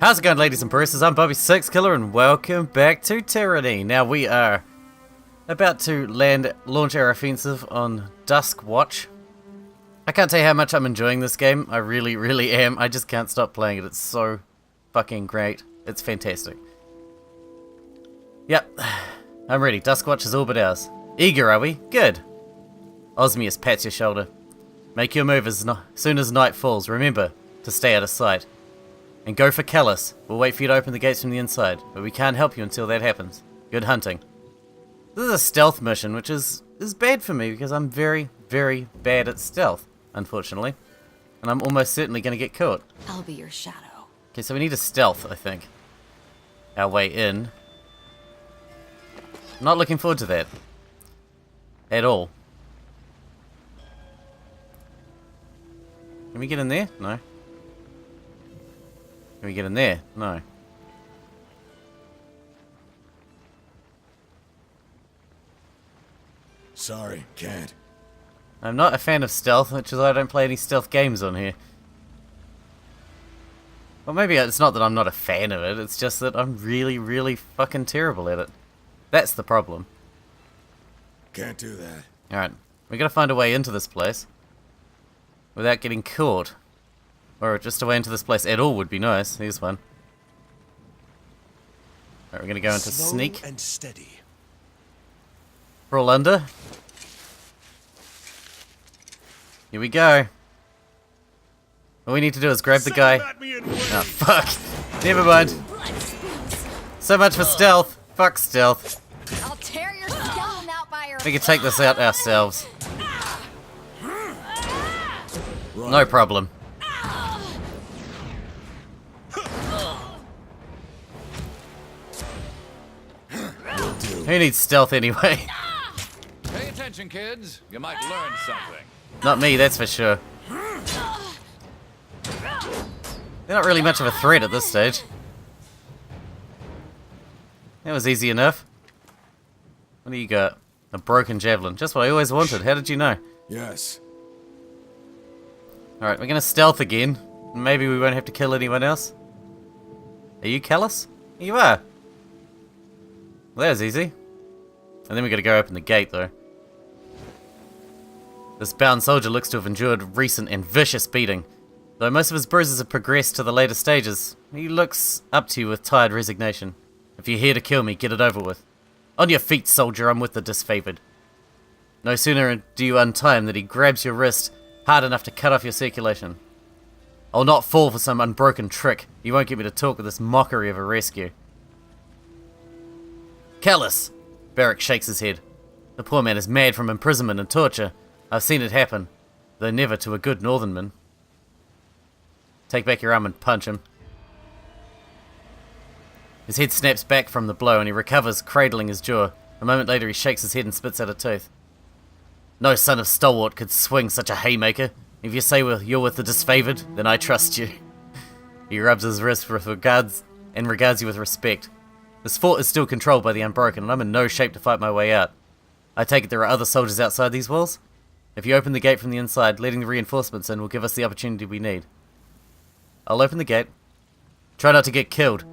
How's it going, ladies and baristas? I'm Bobby Six Killer and welcome back to Tyranny. Now we are about to launch our offensive on Dusk Watch. I can't tell you how much I'm enjoying this game. I really, really am. I just can't stop playing it. It's so fucking great. It's fantastic. Yep, I'm ready. Dusk Watch is all but ours. Eager, are we? Good. Osmius pats your shoulder. Make your move as soon as night falls. Remember to stay out of sight. And go for Callus. We'll wait for you to open the gates from the inside, but we can't help you until that happens. Good hunting. This is a stealth mission, which is bad for me because I'm very, very bad at stealth, unfortunately. And I'm almost certainly going to get caught. I'll be your shadow. Okay, so we need a stealth, I think. Our way in. Not looking forward to that. At all. Can we get in there? No. Can we get in there? No. Sorry, can't. I'm not a fan of stealth, which is why I don't play any stealth games on here. Well, maybe it's not that I'm not a fan of it, it's just that I'm really, really fucking terrible at it. That's the problem. Can't do that. Alright, we gotta find a way into this place without getting caught. Or just a way into this place at all would be nice. Here's one. Alright, we're gonna go into Slow sneak. and steady. Crawl under. Here we go. All we need to do is grab the guy. Oh, fuck. Never mind. So much for stealth. Fuck stealth. I'll tear your skeleton out by your We can take this out ourselves. No problem. Who needs stealth anyway? Pay attention, kids. You might learn something. Not me, that's for sure. They're not really much of a threat at this stage. That was easy enough. What do you got? A broken javelin. Just what I always wanted. How did you know? Yes. Alright, we're gonna stealth again. Maybe we won't have to kill anyone else. Are you Callus? You are. Well, that was easy. And then we gotta go open the gate, though. This bound soldier looks to have endured recent and vicious beating. Though most of his bruises have progressed to the later stages, he looks up to you with tired resignation. If you're here to kill me, get it over with. On your feet, soldier, I'm with the disfavored. No sooner do you untie him than he grabs your wrist hard enough to cut off your circulation. I'll not fall for some unbroken trick. You won't get me to talk with this mockery of a rescue. Callus! Barrack shakes his head. The poor man is mad from imprisonment and torture. I've seen it happen, though never to a good northernman. Take back your arm and punch him. His head snaps back from the blow and he recovers, cradling his jaw. A moment later he shakes his head and spits out a tooth. No son of stalwart could swing such a haymaker. If you say you're with the disfavored, then I trust you. He rubs his wrist with regards you with respect. This fort is still controlled by the Unbroken, and I'm in no shape to fight my way out. I take it there are other soldiers outside these walls? If you open the gate from the inside, letting the reinforcements in will give us the opportunity we need. I'll open the gate. Try not to get killed.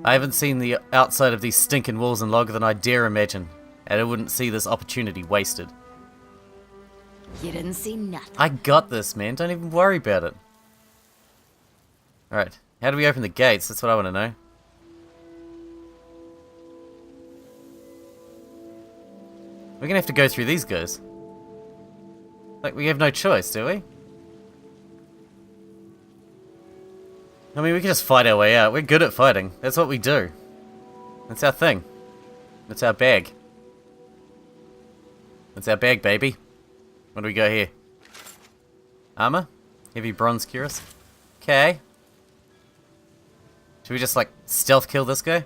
I haven't seen the outside of these stinking walls in longer than I dare imagine, and I wouldn't see this opportunity wasted. You didn't see nothing. I got this, man. Don't even worry about it. Alright, how do we open the gates? That's what I want to know. We're gonna have to go through these guys. Like, we have no choice, do we? I mean, we can just fight our way out. We're good at fighting. That's what we do. That's our thing. That's our bag. That's our bag, baby. What do we got here? Armor? Heavy bronze cuirass? Okay. Should we just, like, stealth kill this guy?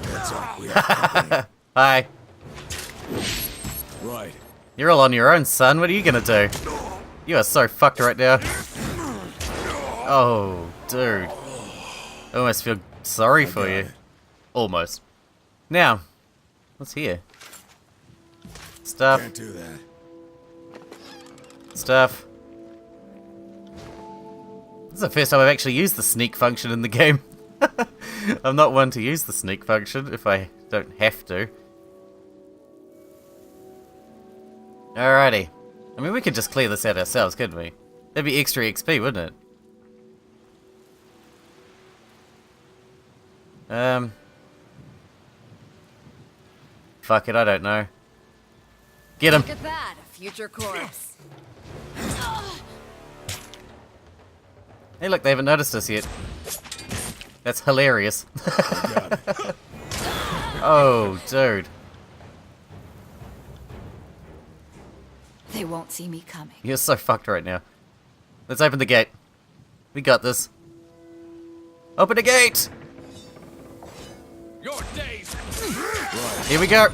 Heads up, we have company. Hi. Right. You're all on your own, son. What are you gonna do? You are so fucked right now. Oh, dude. I almost feel sorry for you. Almost. Now, what's here? Stuff. Can't do that. Stuff. This is the first time I've actually used the sneak function in the game. I'm not one to use the sneak function if I don't have to. Alrighty. I mean, we could just clear this out ourselves, couldn't we? That'd be extra XP, wouldn't it? Fuck it, I don't know. Get him! Look at that, a future corpse. Hey look, they haven't noticed us yet. That's hilarious. Oh, dude. They won't see me coming. You're so fucked right now. Let's open the gate. We got this. Open the gate! Your days. Here we go.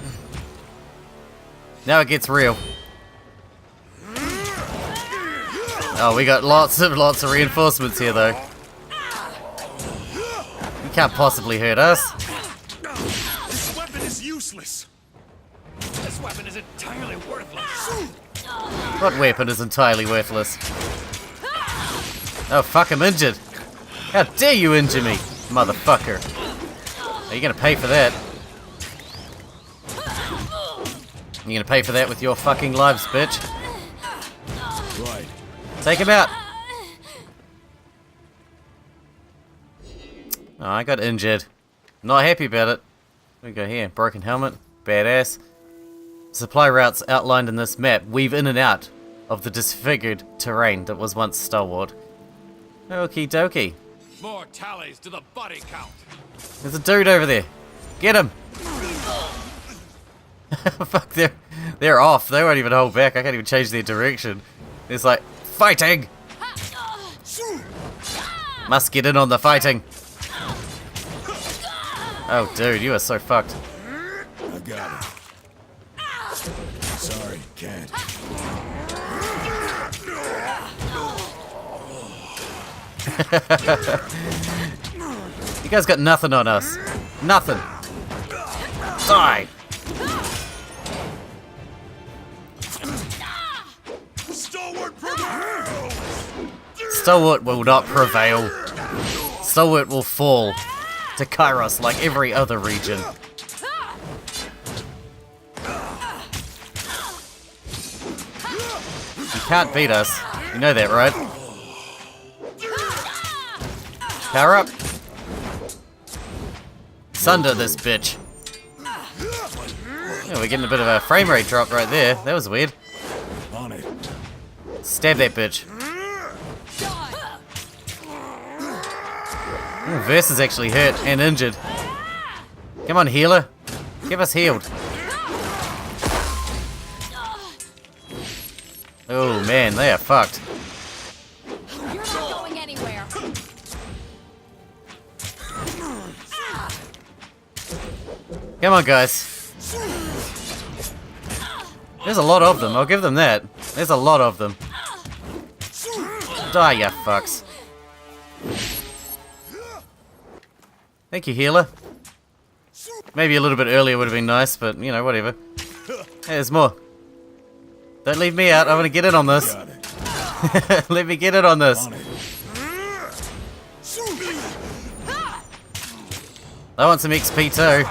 Now it gets real. Oh, we got lots of reinforcements here, though. You can't possibly hurt us. This weapon is useless. This weapon is entirely worthless. What weapon is entirely worthless? Oh, fuck, I'm injured. How dare you injure me, motherfucker. Are you gonna pay for that? You gonna pay for that with your fucking lives, bitch? Right. Take him out. Oh, I got injured. Not happy about it. We go here. Broken helmet. Badass. Supply routes outlined in this map weave in and out of the disfigured terrain that was once Stalwart. Okie dokie. More tallies to the body count. There's a dude over there. Get him. Fuck, they're off. They won't even hold back. I can't even change their direction. It's like, fighting! Must get in on the fighting. Oh, dude, you are so fucked. I got it. Sorry, can't. You guys got nothing on us. Nothing. Die! Stalwart prevail! Stalwart will not prevail. Stalwart will fall to Kairos like every other region. You can't beat us. You know that, right? Power up. Sunder this bitch. Yeah, we're getting a bit of a frame rate drop right there. That was weird. On it. Stab that bitch. Ooh, Verse is actually hurt and injured. Come on, healer. Give us healed. Oh man, they are fucked. You're not going anywhere. Come on, guys. There's a lot of them, I'll give them that. There's a lot of them. Die, you fucks. Thank you, healer. Maybe a little bit earlier would have been nice, but, you know, whatever. Hey, there's more. Don't leave me out, I want to get in on this. Got it. Let me get in on this. On it. I want some XP too.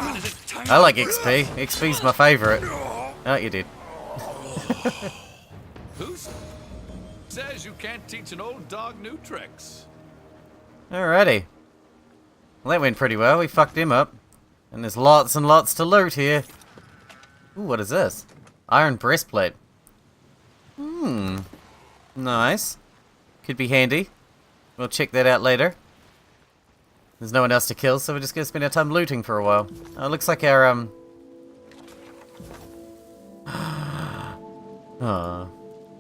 I like XP. XP's my favourite. Oh, you did. Who says you can't teach an old dog new tricks? Alrighty. Well, that went pretty well. We fucked him up. And there's lots and lots to loot here. Ooh, what is this? Iron breastplate. Nice. Could be handy. We'll check that out later. There's no one else to kill, so we're just gonna spend our time looting for a while. Oh, it looks like our, oh,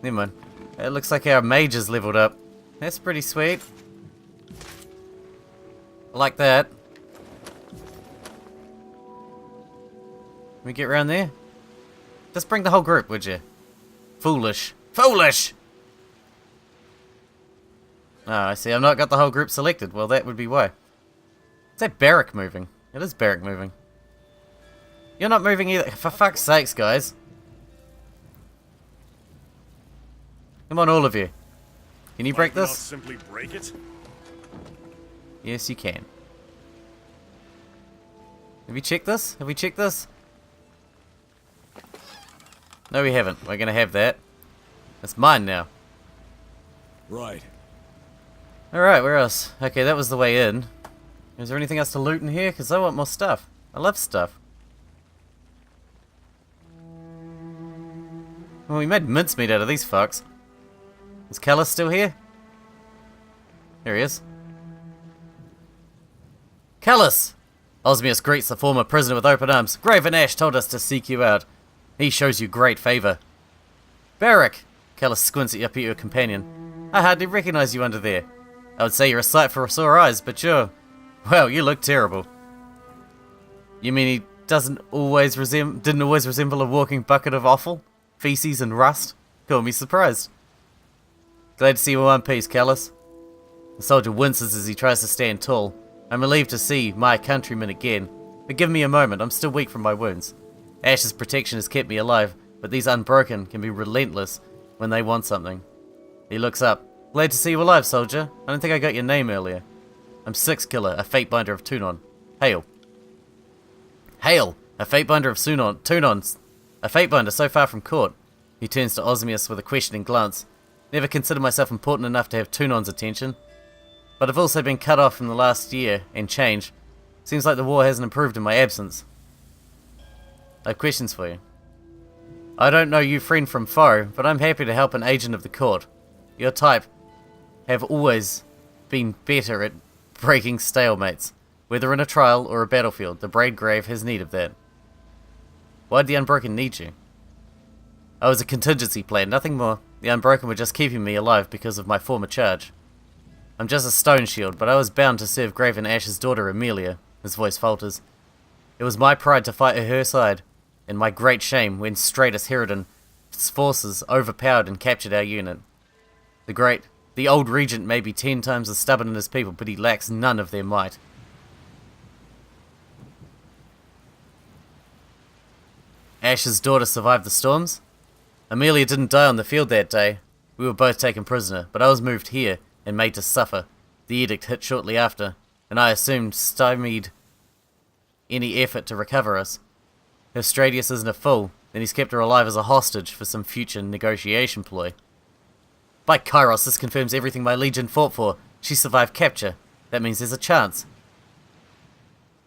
never mind. It looks like our mage is leveled up. That's pretty sweet. I like that. Can we get around there? Just bring the whole group, would you? Foolish. Foolish! Oh, I see. I've not got the whole group selected. Well, that would be why. Is that barrack moving? It is barrack moving. You're not moving either. For fuck's sakes, guys. Come on, all of you. Can you break Might not this? simply break it. Yes, you can. Have you checked this? Have we checked this? No, we haven't. We're gonna have that. It's mine now. Right. Alright, where else? Okay, that was the way in. Is there anything else to loot in here? Because I want more stuff. I love stuff. Well, we made mincemeat out of these fucks. Is Callus still here? There he is. Callus! Osmius greets the former prisoner with open arms. Graven Ash told us to seek you out. He shows you great favour. Barrack! Callus squints up at your companion. I hardly recognise you under there. I would say you're a sight for sore eyes, but you're... Well, you look terrible. You mean he didn't always resemble a walking bucket of offal, feces and rust? Call me surprised. Glad to see you in one piece, Callus. The soldier winces as he tries to stand tall. I'm relieved to see my countrymen again, but give me a moment, I'm still weak from my wounds. Ash's protection has kept me alive, but these Unbroken can be relentless when they want something. He looks up. Glad to see you alive, soldier. I don't think I got your name earlier. I'm Sixkiller, a Fatebinder of Tunon. Hail. Hail! A Fatebinder of Tunons. A Fatebinder so far from court. He turns to Osmius with a questioning glance. Never considered myself important enough to have Tunon's attention. But I've also been cut off from the last year and change. Seems like the war hasn't improved in my absence. I have questions for you. I don't know you friend from foe, but I'm happy to help an agent of the court. Your type have always been better at breaking stalemates. Whether in a trial or a battlefield, the Braid Grave has need of that. Why'd the Unbroken need you? I was a contingency plan, nothing more. The Unbroken were just keeping me alive because of my former charge. I'm just a stone shield, but I was bound to serve Graven Ash's daughter Amelia. His voice falters. It was my pride to fight at her side, and my great shame when Stratus Herodon's forces overpowered and captured our unit. The old regent may be 10 times as stubborn as his people, but he lacks none of their might. Ash's daughter survived the storms. Amelia didn't die on the field that day. We were both taken prisoner, but I was moved here and made to suffer. The edict hit shortly after, and I assumed stymied any effort to recover us. If Stradius isn't a fool, then he's kept her alive as a hostage for some future negotiation ploy. By Kairos, this confirms everything my legion fought for. She survived capture. That means there's a chance.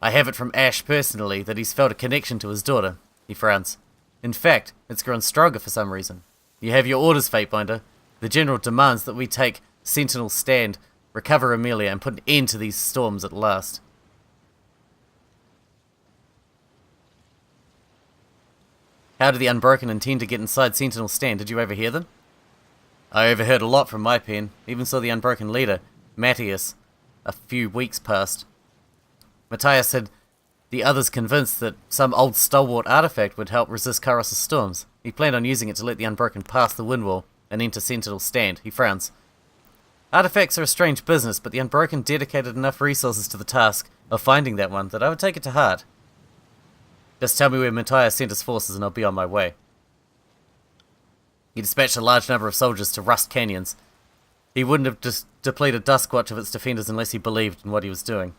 I have it from Ash personally that he's felt a connection to his daughter. He frowns. In fact, it's grown stronger for some reason. You have your orders, Fatebinder. The General demands that we take Sentinel stand, recover Amelia, and put an end to these storms at last. How did the Unbroken intend to get inside Sentinel's stand? Did you overhear them? I overheard a lot from my pen. Even saw the Unbroken leader, Matthias, a few weeks past. Matthias said the others convinced that some old stalwart artifact would help resist Kairos' storms. He planned on using it to let the Unbroken pass the wind wall and enter Sentinel's stand. He frowns. Artifacts are a strange business, but the Unbroken dedicated enough resources to the task of finding that one that I would take it to heart. Just tell me where Matthias sent his forces and I'll be on my way. He dispatched a large number of soldiers to Rust Canyons. He wouldn't have depleted Duskwatch of its defenders unless he believed in what he was doing.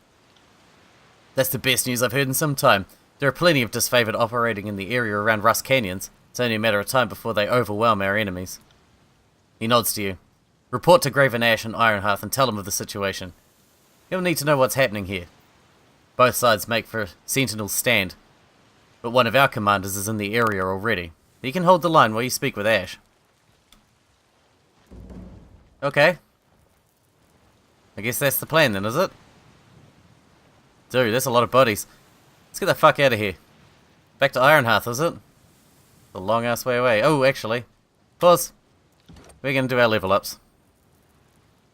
That's the best news I've heard in some time. There are plenty of disfavored operating in the area around Rust Canyons. It's only a matter of time before they overwhelm our enemies. He nods to you. Report to Graven Ash and Ironhearth and tell him of the situation. He'll need to know what's happening here. Both sides make for Sentinel's stand, but one of our commanders is in the area already. He can hold the line while you speak with Ash. Okay. I guess that's the plan then, is it? Dude, that's a lot of bodies. Let's get the fuck out of here. Back to Ironhearth, is it? The long ass way away. Oh, actually. Pause. We're gonna do our level ups.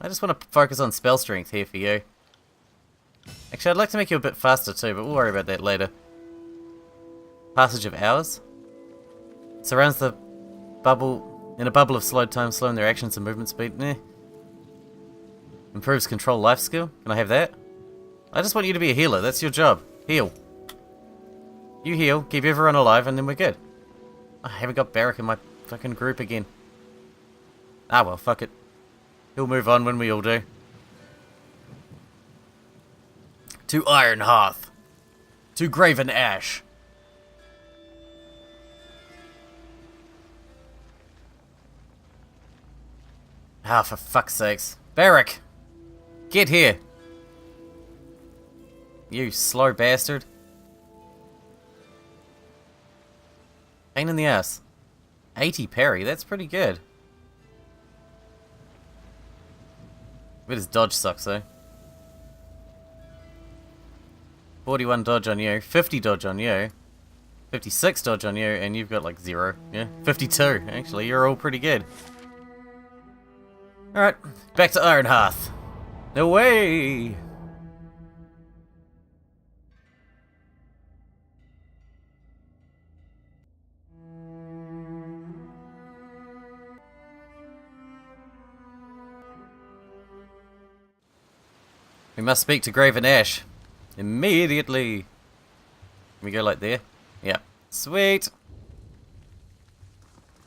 I just want to focus on spell strength here for you. Actually, I'd like to make you a bit faster too, but we'll worry about that later. Passage of hours. Surrounds the bubble in a bubble of slowed time, slowing their actions and movement speed. Improves control life skill. Can I have that? I just want you to be a healer. That's your job. Heal. You heal, keep everyone alive, and then we're good. I haven't got Barrack in my fucking group again. Ah well, fuck it. He'll move on when we all do. To Iron Hearth. To Graven Ash. Ah, for fuck's sakes. Barrack! Get here! You slow bastard. Pain in the ass. 80 parry, that's pretty good. But his dodge sucks though. 41 dodge on you, 50 dodge on you, 56 dodge on you, and you've got like 0. Yeah, 52. Actually, you're all pretty good. Alright, back to Iron Hearth. No way! We must speak to Graven Ash. Immediately. Can we go like there? Yeah. Sweet.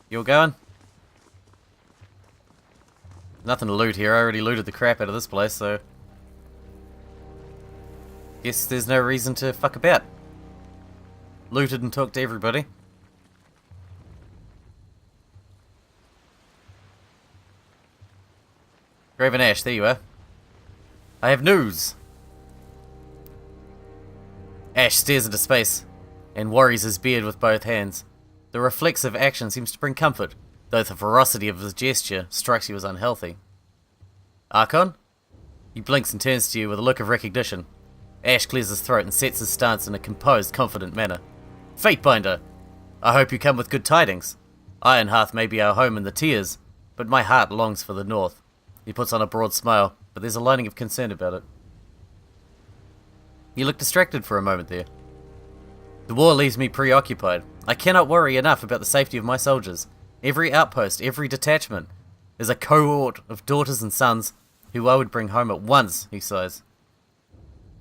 You're going? Nothing to loot here. I already looted the crap out of this place, so... guess there's no reason to fuck about. Looted and talked to everybody. Graven Ash, there you are. I have news! Ash stares into space and worries his beard with both hands. The reflexive action seems to bring comfort, though the ferocity of his gesture strikes you as unhealthy. Archon? He blinks and turns to you with a look of recognition. Ash clears his throat and sets his stance in a composed, confident manner. Fatebinder! I hope you come with good tidings. Ironhearth may be our home in the Tears, but my heart longs for the north. He puts on a broad smile, but there's a lining of concern about it. You look distracted for a moment there. The war leaves me preoccupied. I cannot worry enough about the safety of my soldiers. Every outpost, every detachment, is a cohort of daughters and sons who I would bring home at once, he sighs.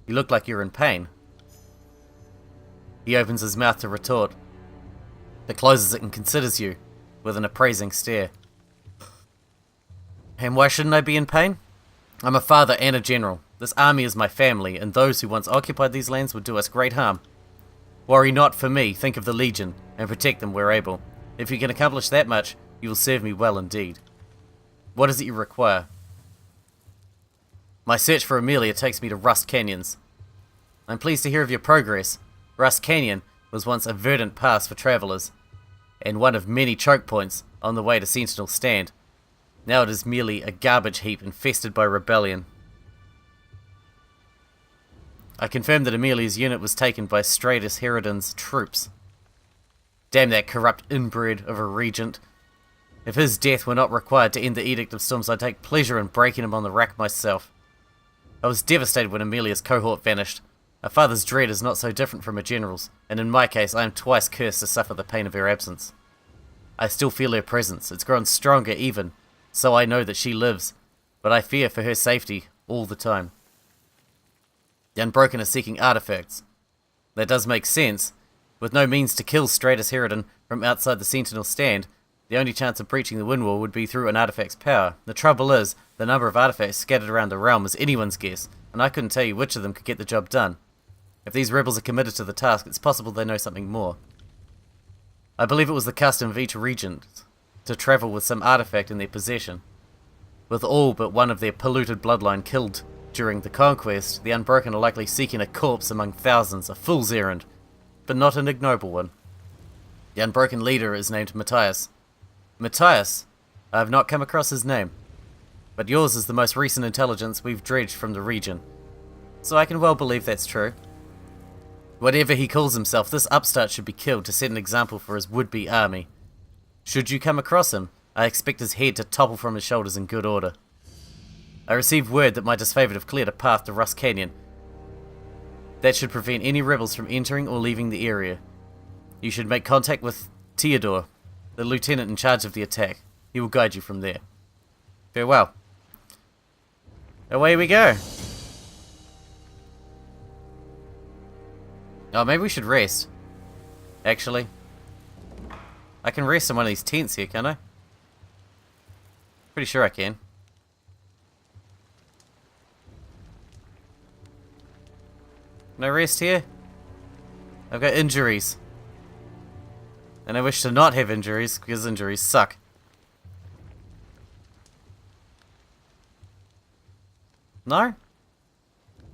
You look like you're in pain. He opens his mouth to retort, but closes it and considers you with an appraising stare. And why shouldn't I be in pain? I'm a father and a general. This army is my family, and those who once occupied these lands would do us great harm. Worry not for me, think of the Legion, and protect them where able. If you can accomplish that much, you will serve me well indeed. What is it you require? My search for Amelia takes me to Rust Canyons. I'm pleased to hear of your progress. Rust Canyon was once a verdant pass for travellers, and one of many choke points on the way to Sentinel Stand. Now it is merely a garbage heap infested by rebellion. I confirm that Amelia's unit was taken by Stratus Herodin's troops. Damn that corrupt inbred of a regent. If his death were not required to end the Edict of Storms, I'd take pleasure in breaking him on the rack myself. I was devastated when Amelia's cohort vanished. A father's dread is not so different from a general's, and in my case I am twice cursed to suffer the pain of her absence. I still feel her presence, it's grown stronger even, so I know that she lives, but I fear for her safety all the time. The Unbroken are seeking artifacts. That does make sense. With no means to kill Stratus Herodin from outside the Sentinel Stand, the only chance of breaching the wind wall would be through an artifact's power. The trouble is, the number of artifacts scattered around the realm is anyone's guess, and I couldn't tell you which of them could get the job done. If these rebels are committed to the task, it's possible they know something more. I believe it was the custom of each regent to travel with some artifact in their possession. With all but one of their polluted bloodline killed during the conquest, the Unbroken are likely seeking a corpse among thousands, a fool's errand, but not an ignoble one. The Unbroken leader is named Matthias. Matthias? I have not come across his name, but yours is the most recent intelligence we've dredged from the region, so I can well believe that's true. Whatever he calls himself, this upstart should be killed to set an example for his would-be army. Should you come across him, I expect his head to topple from his shoulders in good order. I received word that my disfavored have cleared a path to Rust Canyon. That should prevent any rebels from entering or leaving the area. You should make contact with Theodore, the lieutenant in charge of the attack. He will guide you from there. Farewell. Away we go. Oh, maybe we should rest. Actually. I can rest in one of these tents here, can't I? Pretty sure I can. Can I rest here? I've got injuries. And I wish to not have injuries, because injuries suck. No?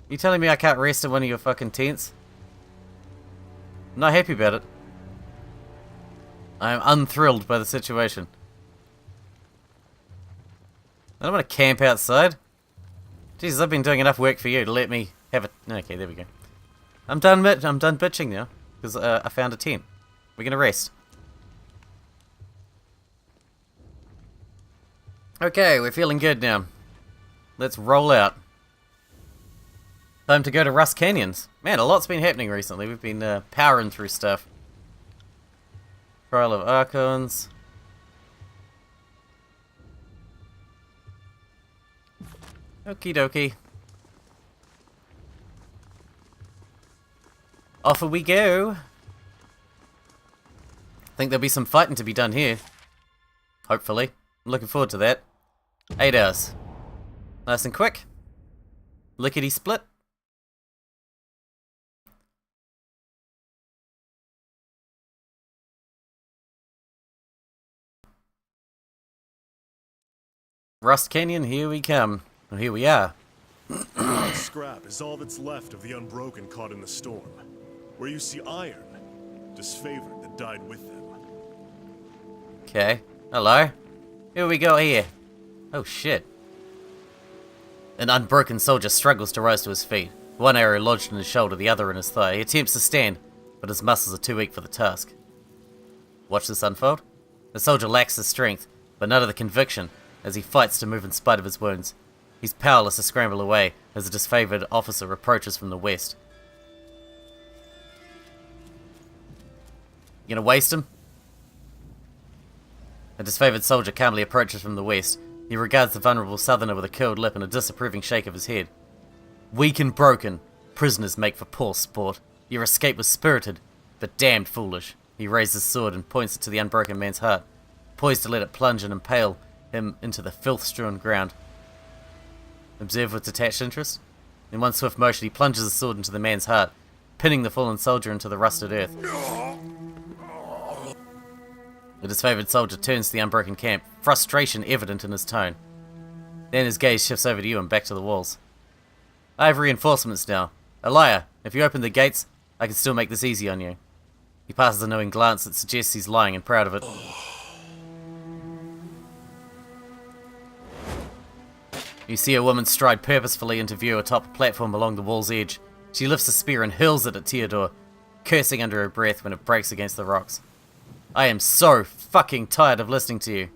You telling me I can't rest in one of your fucking tents? I'm not happy about it. I am unthrilled by the situation. I don't want to camp outside. Jesus, I've been doing enough work for you to let me have it. Okay, there we go. I'm done bitching now, because I found a tent. We're gonna rest. Okay, we're feeling good now. Let's roll out. Time to go to Rust Canyons. Man, a lot's been happening recently. We've been powering through stuff. Trial of Archons. Okie dokie. Off we go. Think there'll be some fighting to be done here. Hopefully. I'm looking forward to that. 8 hours. Nice and quick. Lickety split. Rust Canyon, here we come. Well, here we are. Scrap is all that's left of the Unbroken caught in the storm. Where you see iron, disfavored that died with them. Okay. Hello. Here we go here. Oh shit. An Unbroken soldier struggles to rise to his feet. One arrow lodged in his shoulder, the other in his thigh. He attempts to stand, but his muscles are too weak for the task. Watch this unfold. The soldier lacks the strength, but none of the conviction, as he fights to move in spite of his wounds. He's powerless to scramble away as a disfavored officer approaches from the west. You gonna waste him? A disfavored soldier calmly approaches from the west. He regards the vulnerable southerner with a curled lip and a disapproving shake of his head. Weak and broken, prisoners make for poor sport. Your escape was spirited, but damned foolish. He raised his sword and points it to the Unbroken man's heart, poised to let it plunge and impale him into the filth-strewn ground. Observe with detached interest. In one swift motion, he plunges his sword into the man's heart, pinning the fallen soldier into the rusted earth. The disfavored soldier turns to the Unbroken camp, frustration evident in his tone. Then his gaze shifts over to you and back to the walls. I have reinforcements now. A liar, if you open the gates, I can still make this easy on you. He passes a knowing glance that suggests he's lying and proud of it. You see a woman stride purposefully into view atop a platform along the wall's edge. She lifts a spear and hurls it at Theodore, cursing under her breath when it breaks against the rocks. I am so fucking tired of listening to you.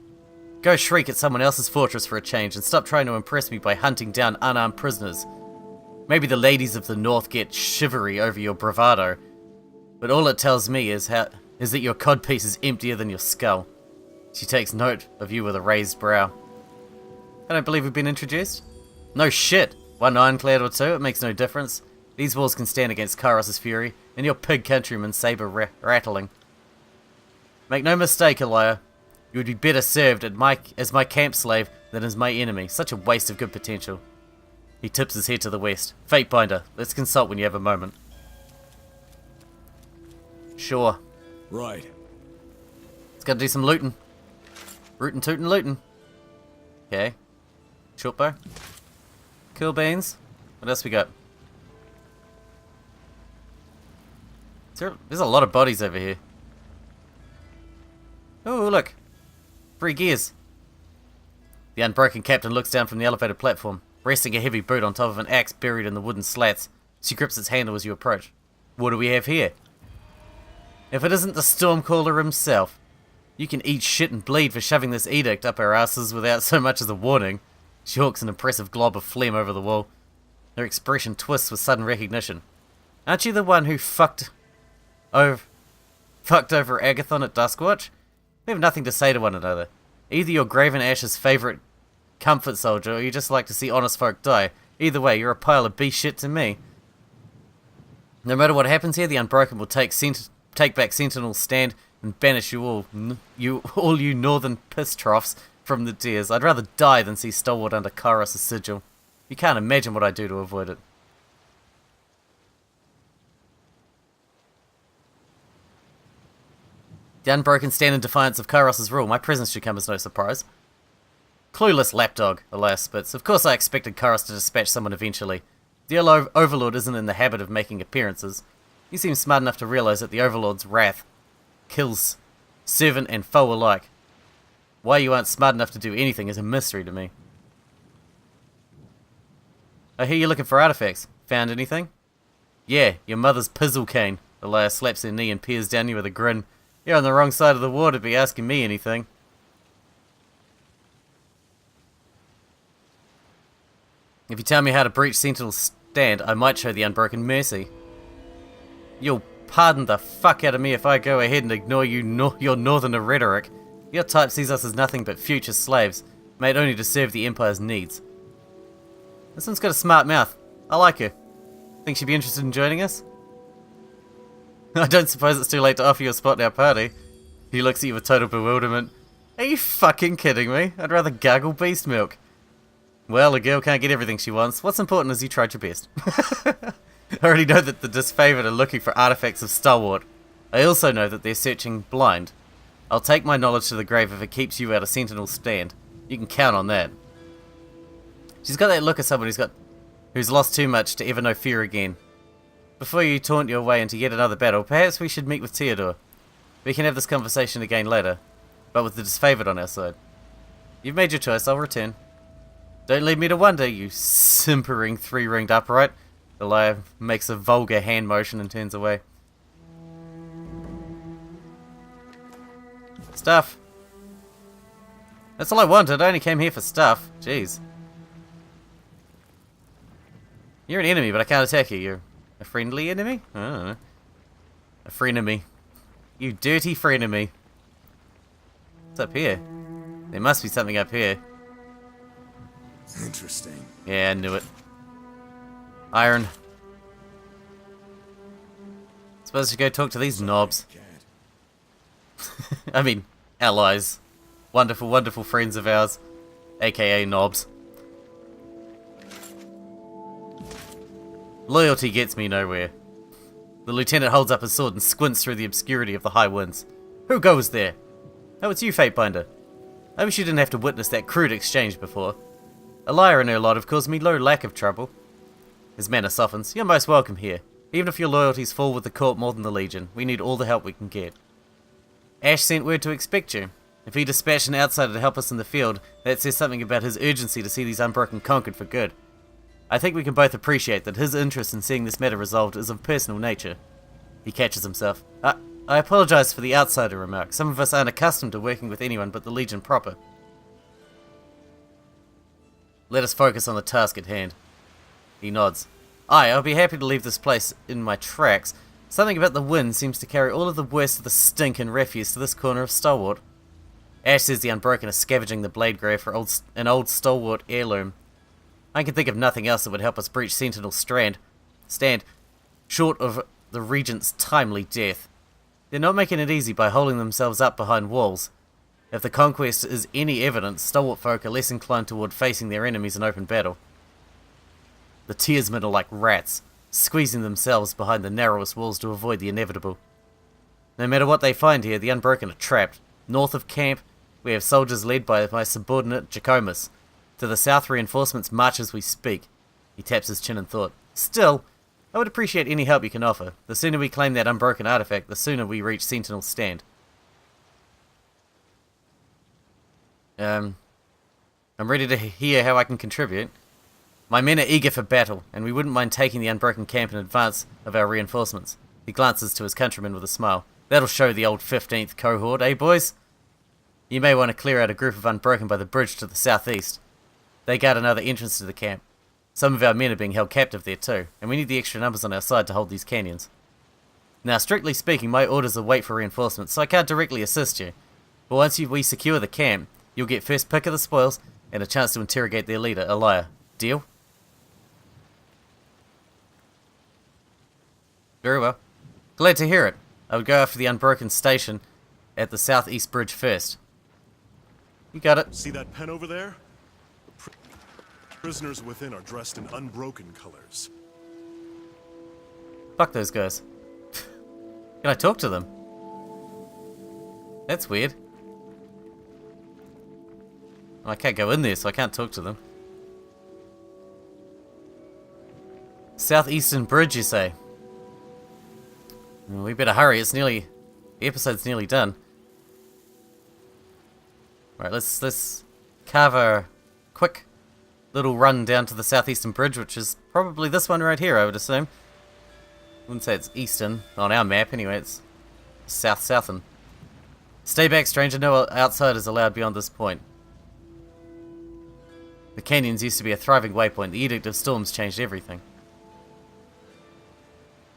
Go shriek at someone else's fortress for a change and stop trying to impress me by hunting down unarmed prisoners. Maybe the ladies of the north get shivery over your bravado, but all it tells me is that your codpiece is emptier than your skull. She takes note of you with a raised brow. I don't believe we've been introduced. No shit. One ironclad or two, it makes no difference. These walls can stand against Kairos' fury, and your pig countryman's saber rattling. Make no mistake, Elia. You would be better served as my camp slave than as my enemy. Such a waste of good potential. He tips his head to the west. Fatebinder, let's consult when you have a moment. Sure. Right. Let's go do some looting. Rootin' tootin' lootin'. Okay. Short bow. Cool beans. What else we got? There's a lot of bodies over here. Oh, look. Free gears. The Unbroken captain looks down from the elevated platform, resting a heavy boot on top of an axe buried in the wooden slats. She grips its handle as you approach. What do we have here? If it isn't the Stormcaller himself, you can eat shit and bleed for shoving this edict up our asses without so much as a warning. She hawks an impressive glob of phlegm over the wall. Her expression twists with sudden recognition. Aren't you the one who fucked over Agathon at Duskwatch? We have nothing to say to one another. Either you're Graven Ash's favourite comfort soldier, or you just like to see honest folk die. Either way, you're a pile of beast shit to me. No matter what happens here, the Unbroken will take back Sentinel's stand and banish you northern piss troughs from the Dares. I'd rather die than see Stalwart under Kairos' sigil. You can't imagine what I'd do to avoid it. The Unbroken stand in defiance of Kairos' rule. My presence should come as no surprise. Clueless lapdog, Elias spits. Of course I expected Kairos to dispatch someone eventually. The overlord isn't in the habit of making appearances. He seems smart enough to realize that the overlord's wrath kills servant and foe alike. Why you aren't smart enough to do anything is a mystery to me. I hear you're looking for artifacts. Found anything? Yeah, your mother's pizzle cane. Elias slaps her knee and peers down you with a grin. You're on the wrong side of the war to be asking me anything. If you tell me how to breach Sentinel's stand, I might show the Unbroken mercy. You'll pardon the fuck out of me if I go ahead and ignore your northerner rhetoric. Your type sees us as nothing but future slaves, made only to serve the Empire's needs. This one's got a smart mouth. I like her. Think she'd be interested in joining us? I don't suppose it's too late to offer you a spot in our party. He looks at you with total bewilderment. Are you fucking kidding me? I'd rather gargle beast milk. Well, a girl can't get everything she wants. What's important is you tried your best. I already know that the disfavored are looking for artifacts of Stalwart. I also know that they're searching blind. I'll take my knowledge to the grave if it keeps you out of Sentinel's stand. You can count on that. She's got that look of someone who's lost too much to ever know fear again. Before you taunt your way into yet another battle, perhaps we should meet with Theodore. We can have this conversation again later, but with the disfavored on our side. You've made your choice, I'll return. Don't leave me to wonder, you simpering three-ringed upright. Elia makes a vulgar hand motion and turns away. Stuff. That's all I wanted, I only came here for stuff. Jeez. You're an enemy, but I can't attack you. You're a friendly enemy? I don't know. A frenemy. You dirty frenemy. What's up here? There must be something up here. Interesting. Yeah, I knew it. Iron. Suppose I should go talk to these knobs. I mean, allies. Wonderful, wonderful friends of ours. AKA knobs. Loyalty gets me nowhere. The lieutenant holds up his sword and squints through the obscurity of the high winds. Who goes there? Oh, it's you, Fatebinder. I wish you didn't have to witness that crude exchange before. Elia and her lot have caused me no lack of trouble. His manner softens. You're most welcome here. Even if your loyalties fall with the court more than the Legion, we need all the help we can get. Ash sent word to expect you. If he dispatched an outsider to help us in the field, that says something about his urgency to see these Unbroken conquered for good. I think we can both appreciate that his interest in seeing this matter resolved is of personal nature. He catches himself. I apologize for the outsider remark. Some of us aren't accustomed to working with anyone but the Legion proper. Let us focus on the task at hand. He nods. I'll be happy to leave this place in my tracks. Something about the wind seems to carry all of the worst of the stink and refuse to this corner of Stalwart. Ash says the Unbroken are scavenging the blade grave for an old Stalwart heirloom. I can think of nothing else that would help us breach Sentinel's stand, short of the Regent's timely death. They're not making it easy by holding themselves up behind walls. If the conquest is any evidence, Stalwart folk are less inclined toward facing their enemies in open battle. The Tearsmen are like rats, squeezing themselves behind the narrowest walls to avoid the inevitable. No matter what they find here, the Unbroken are trapped. North of camp, we have soldiers led by my subordinate Jacomus. To the south, reinforcements march as we speak. He taps his chin in thought. Still, I would appreciate any help you can offer. The sooner we claim that Unbroken artifact, the sooner we reach Sentinel's stand. I'm ready to hear how I can contribute. My men are eager for battle, and we wouldn't mind taking the Unbroken camp in advance of our reinforcements. He glances to his countrymen with a smile. That'll show the old 15th cohort, eh, boys? You may want to clear out a group of Unbroken by the bridge to the southeast. They guard another entrance to the camp. Some of our men are being held captive there too, and we need the extra numbers on our side to hold these canyons. Now, strictly speaking, my orders are wait for reinforcements, so I can't directly assist you. But once we secure the camp, you'll get first pick of the spoils and a chance to interrogate their leader, Elia. Deal? Very well. Glad to hear it. I would go after the Unbroken station at the southeast bridge first. You got it. See that pen over there? Prisoners within are dressed in Unbroken colors. Fuck those guys. Can I talk to them? That's weird. I can't go in there, so I can't talk to them. Southeastern Bridge, you say? Well, we better hurry, it's nearly... The episode's nearly done. Right, let's carve a quick little run down to the Southeastern Bridge, which is probably this one right here, I would assume. Wouldn't say it's eastern, on our map anyway, it's southern. Stay back, stranger, no outsiders allowed beyond this point. The canyons used to be a thriving waypoint, the Edict of Storms changed everything.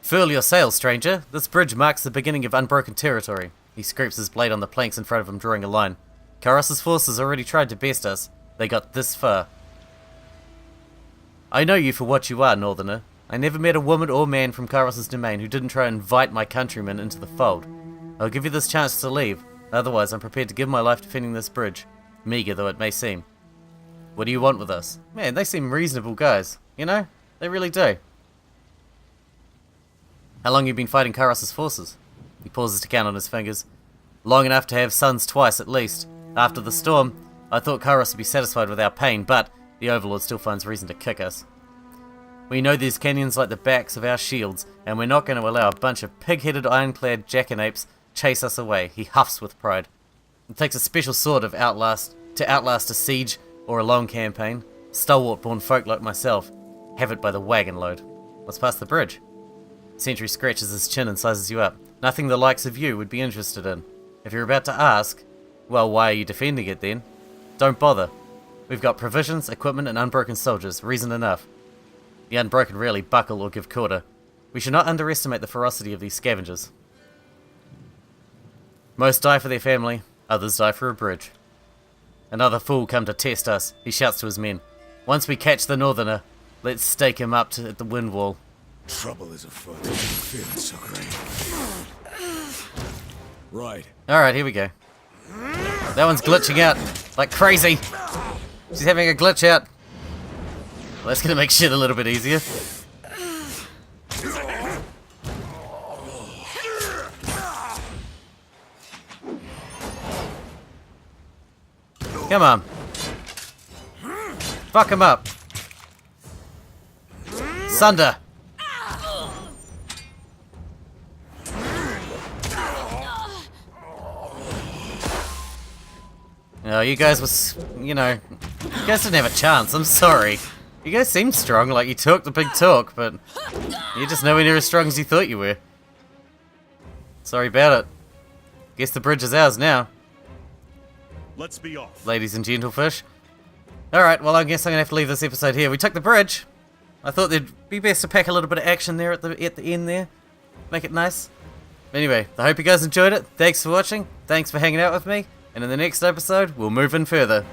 Furl your sails, stranger. This bridge marks the beginning of unbroken territory. He scrapes his blade on the planks in front of him, drawing a line. Karos's forces already tried to best us. They got this far. I know you for what you are, Northerner. I never met a woman or man from Karos's domain who didn't try and invite my countrymen into the fold. I'll give you this chance to leave. Otherwise, I'm prepared to give my life defending this bridge, meager though it may seem. What do you want with us? Man, they seem reasonable guys. You know? They really do. How long you been fighting Karos's forces? He pauses to count on his fingers. Long enough to have sons twice at least. After the storm, I thought Karos would be satisfied with our pain, but the Overlord still finds reason to kick us. We know these canyons like the backs of our shields, and we're not going to allow a bunch of pig-headed ironclad jackanapes chase us away. He huffs with pride. It takes a special sort of outlast to outlast a siege or a long campaign. Stalwart-born folk like myself have it by the wagon load. Let's pass the bridge. Sentry scratches his chin and sizes you up. Nothing the likes of you would be interested in. If you're about to ask, well, why are you defending it then? Don't bother. We've got provisions, equipment, and unbroken soldiers. Reason enough. The unbroken rarely buckle or give quarter. We should not underestimate the ferocity of these scavengers. Most die for their family, others die for a bridge. Another fool come to test us, he shouts to his men. Once we catch the Northerner, let's stake him up at the wind wall. Trouble is afoot. Feeling so great. Right. Alright, here we go. That one's glitching out like crazy. She's having a glitch out. Well, that's gonna make shit a little bit easier. Come on. Fuck him up. Sunder. No, you guys was, you know, you guys didn't have a chance, I'm sorry. You guys seemed strong, like you talked a big talk, but you're just nowhere near as strong as you thought you were. Sorry about it. Guess the bridge is ours now. Let's be off. Ladies and gentlefish. Alright, well I guess I'm gonna have to leave this episode here. We took the bridge. I thought there'd be best to pack a little bit of action there at the end there. Make it nice. Anyway, I hope you guys enjoyed it. Thanks for watching. Thanks for hanging out with me. And in the next episode, we'll move in further.